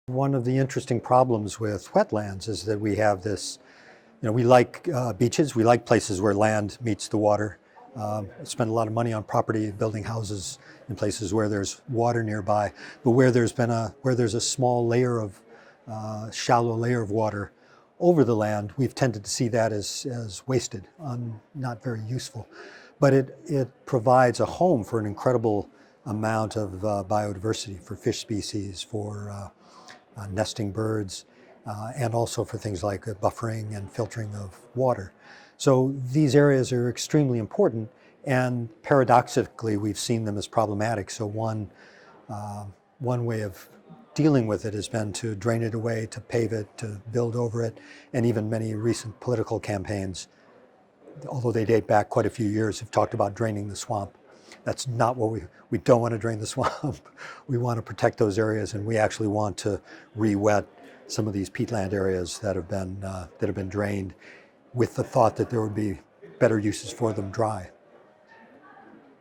One of the interesting problems with wetlands is that we have this, we like beaches, we like places where land meets the water. Spend a lot of money on property, building houses in places where there's water nearby, but where there's a small layer of, shallow layer of water over the land, we've tended to see that as wasted, not very useful. But it provides a home for an incredible amount of biodiversity for fish species, for nesting birds, and also for things like buffering and filtering of water. So these areas are extremely important, and paradoxically, we've seen them as problematic. So one way of dealing with it has been to drain it away, to pave it, to build over it, and even many recent political campaigns, although they date back quite a few years, have talked about draining the swamp. That's not what we don't want to drain the swamp. We want to protect those areas, and we actually want to re-wet some of these peatland areas that have been drained, with the thought that there would be better uses for them dry.